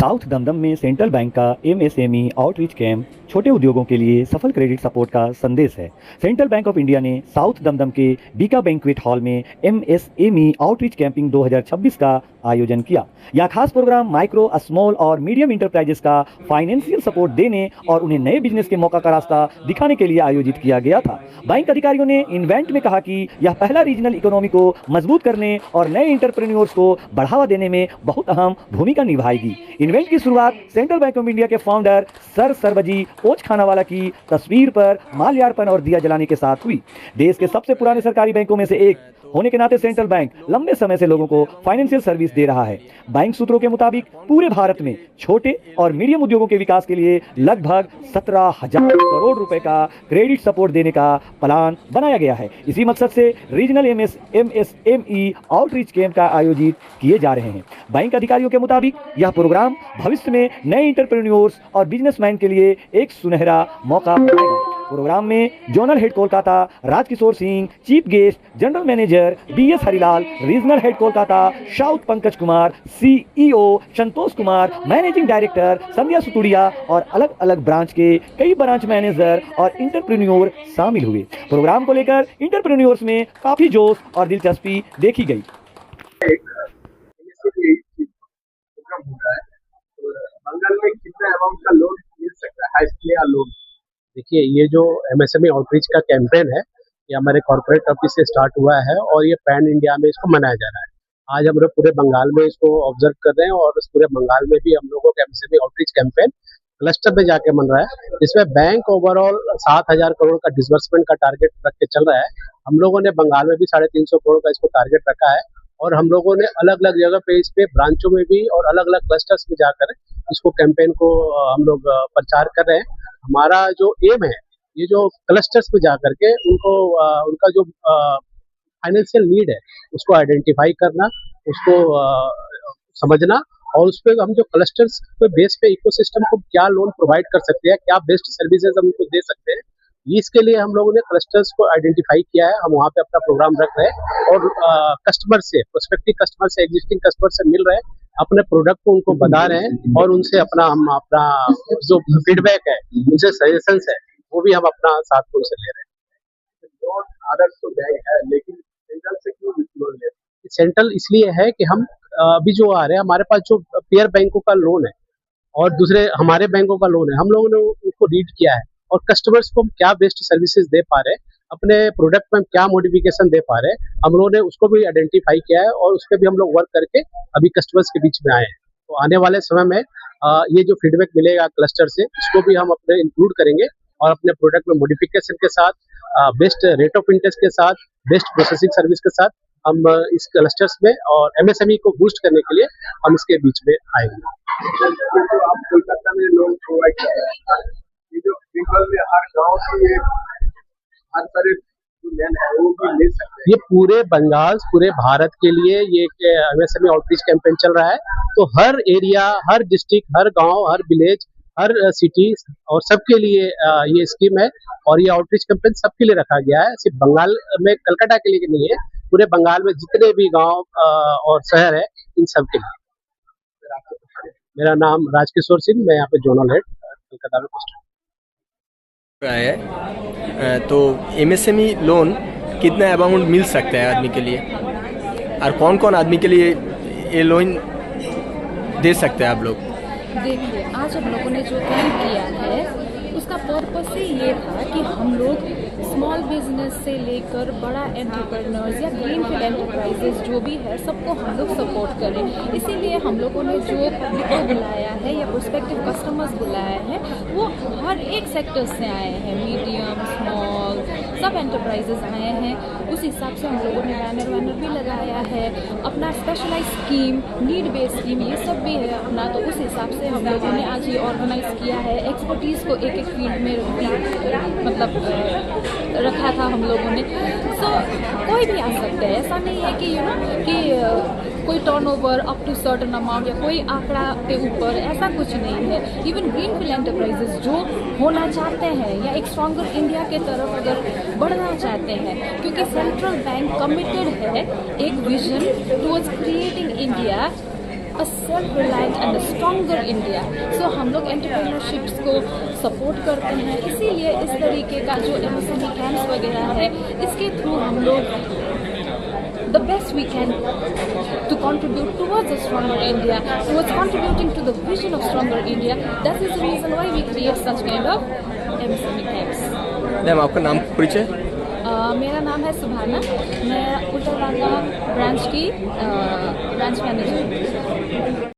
South Dumdum में central bank का MSME outreach camp छोटे उद्योगों के लिए सफल क्रेडिट सपोर्ट का संदेश है। सेंट्रल बैंक ऑफ इंडिया ने साउथ दमदम के बीका बैंक्वेट हॉल में एमएसएमई आउटरीच कैंपिंग 2026 का आयोजन किया। यह खास प्रोग्राम माइक्रो, स्मॉल और मीडियम इंटरप्राइजेस का फाइनेंशियल सपोर्ट देने और उन्हें नए बिजनेस के मौका का रास्ता दिखाने के लिए आयोजित किया गया था। बैंक अधिकारियों ने इवेंट में कहा कि यह पहला रीजनल इकोनॉमी को मजबूत करने और नए इंटरप्रेन्योर्स को बढ़ावा देने में बहुत अहम भूमिका निभाएगी। इवेंट की शुरुआत सेंट्रल बैंक ऑफ इंडिया के फाउंडर सर सरबजी ओच खानावाला की तस्वीर पर माल्यार्पण और दिया जलाने के साथ हुई। देश के सबसे पुराने सरकारी बैंकों में से एक होने के नाते सेंट्रल बैंक लंबे समय से लोगों को फाइनेंशियल सर्विस दे रहा है। बैंक सूत्रों के मुताबिक पूरे भारत में छोटे और मीडियम उद्योगों के विकास के लिए लगभग 17,000 करोड़ रुपए का क्रेडिट सपोर्ट देने का प्लान बनाया गया है। इसी मकसद से रीजनल एमएसएमई आउटरीच कैंप का आयोजित किए जा रहे हैं। बैंक अधिकारियों के मुताबिक यह प्रोग्राम भविष्य में नए इंटरप्रेन्योर्स और बिजनेसमैन के लिए एक सुनहरा मौका बनाएगा। प्रोग्राम में zonal head Kolkata Rajkishore Singh, chief guest general manager BS Harilal, regional head Kolkata south Pankaj Kumar, CEO Santosh Kumar, managing director Sandhya Sutudia और अलग अलग ब्रांच के कई ब्रांच मैनेजर और इंटरप्रेन्योर शामिल हुए। प्रोग्राम को लेकर इंटरप्रेन्योर्स में काफी जोश और दिलचस्पी देखी गई। बंगाल में कितना अमाउंट का लोन मिल सकता है, हाई लोन? देखिए, ये जो एमएसएमई आउटरीच का कैंपेन है, ये हमारे कॉर्पोरेट ऑफिस से स्टार्ट हुआ है और ये पैन इंडिया में इसको मनाया जा रहा है। आज हम लोग पूरे बंगाल में इसको ऑब्जर्व कर रहे हैं और इस पूरे बंगाल में भी हम लोगों का एमएसएमई आउटरीच कैंपेन क्लस्टर में जाके मन रहा है, जिसमें बैंक ओवरऑल 7,000 करोड़ का डिसबर्समेंट का टारगेट रख के चल रहा है। हम लोगों ने बंगाल में भी 350 करोड़ का इसको टारगेट रखा है और हम लोगों ने अलग अलग जगह पे इस पे ब्रांचों में भी और अलग अलग क्लस्टर्स में जाकर इसको कैंपेन को हम लोग प्रचार कर रहे हैं। हमारा जो एम है, ये जो क्लस्टर्स में जाकर के उनको उनका जो फाइनेंशियल नीड है उसको आइडेंटिफाई करना, उसको समझना और उस पर हम जो क्लस्टर्स पे बेस पे इकोसिस्टम को क्या लोन प्रोवाइड कर सकते हैं, क्या बेस्ट सर्विसेज हम उनको दे सकते हैं, इसके लिए हम लोगों ने क्लस्टर्स को आइडेंटिफाई किया है। हम वहाँ पे अपना प्रोग्राम रख रहे हैं और कस्टमर से, प्रोस्पेक्टिव कस्टमर से, एग्जिस्टिंग कस्टमर से मिल रहे हैं, अपने प्रोडक्ट को उनको बता रहे हैं और उनसे अपना जो फीडबैक है, उनसे सजेशंस है, वो भी हम अपना साथ में उनसे ले रहे हैं। लोन आदर्श तो बैंक है, लेकिन सेंट्रल से क्यों लोन ले? सेंट्रल इसलिए है कि हम अभी जो आ रहे हैं, हमारे पास जो पेयर बैंकों का लोन है और दूसरे हमारे बैंकों का लोन है, हम लोगों ने उसको रीड किया है और कस्टमर्स को हम क्या बेस्ट सर्विसेज दे पा रहे हैं, अपने प्रोडक्ट में हम क्या मॉडिफिकेशन दे पा रहे हैं, हम लोगों ने उसको भी आइडेंटिफाई किया है और उस पर भी हम लोग वर्क करके अभी कस्टमर्स के बीच में आए हैं। तो आने वाले समय में ये जो फीडबैक मिलेगा क्लस्टर से, इसको भी हम अपने इंक्लूड करेंगे और अपने प्रोडक्ट में मॉडिफिकेशन के साथ, बेस्ट रेट ऑफ इंटरेस्ट के साथ, बेस्ट प्रोसेसिंग सर्विस के साथ हम इस क्लस्टर्स में और एमएसएमई को बूस्ट करने के लिए हम इसके बीच में आएंगे। तो आप कोलकाता में लोन प्रोवाइड कर रहे हैं, ये जो बंगाल में हर गांव से हर तरह लेन है वो भी ले सकते हैं। ये पूरे बंगाल, पूरे भारत के लिए ये एमएसएमई आउटरीच कैंपेन चल रहा है। तो हर एरिया, हर डिस्ट्रिक्ट, हर गांव, हर विलेज, हर सिटी और सबके लिए ये स्कीम है और ये आउटरीच कैंपेन सबके लिए रखा गया है। सिर्फ बंगाल में, कलकत्ता के लिए नहीं है, पूरे बंगाल में जितने भी गांव और शहर है, इन सब के लिए। मेरा नाम राजकिशोर सिंह, मैं यहाँ पे जोनल हेड कलकत्ता में पोस्ट है। तो एमएसएमई लोन कितना अमाउंट मिल सकता है आदमी के लिए, और कौन कौन आदमी के लिए ये लोन दे सकते हैं आप लोग? देखिए, आज हम लोगों ने जो कैंप किया है उसका पर्पस ही ये था कि हम लोग स्मॉल बिजनेस से लेकर बड़ा एंटरप्रेन्योर्स या ग्रीनफील्ड एंटरप्राइजेस जो भी है, सबको हम लोग सपोर्ट करें। इसीलिए हम लोगों ने जो पब्लिक को बुलाया है या प्रोस्पेक्टिव कस्टमर्स बुलाया है, वो हर एक सेक्टर से आए हैं, मीडियम, स्मॉल, सब एंटरप्राइजेस आए हैं। उस हिसाब से हम लोगों ने बैनर भी लगाया है, अपना specialise scheme, need based scheme, ये सब भी है अपना। तो उस हिसाब से हम लोगों ने आज ये ऑर्गेनाइज किया है। एक्सपर्टीज़ को एक एक फील्ड में मतलब रखा था हम लोगों ने। कोई भी आ सकता है, ऐसा नहीं है कि कि कोई turnover up to certain amount या कोई आंकड़ा के ऊपर, ऐसा कुछ नहीं है। इवन ग्रीनफील्ड एंटरप्राइजेस जो होना चाहते हैं या एक स्ट्रॉन्गर इंडिया के तरफ अगर बढ़ना चाहते हैं, क्योंकि सेंट्रल बैंक कमिटेड है एक vision towards creating India a self-reliant and a stronger India. So हम लोग एंटरप्रेन्योरशिप्स को सपोर्ट करते हैं, इसीलिए इस तरीके का जो MSME कैंप्स वगैरह है, इसके थ्रू हम लोग the best we can to contribute towards a stronger India, towards contributing to the vision of stronger India. That is the reason why we create such kind of MSME camps. Ma'am आपका नाम परिचय? मेरा नाम है सुभाना, मैं उत्तरबांगा branch की branch manager हूँ।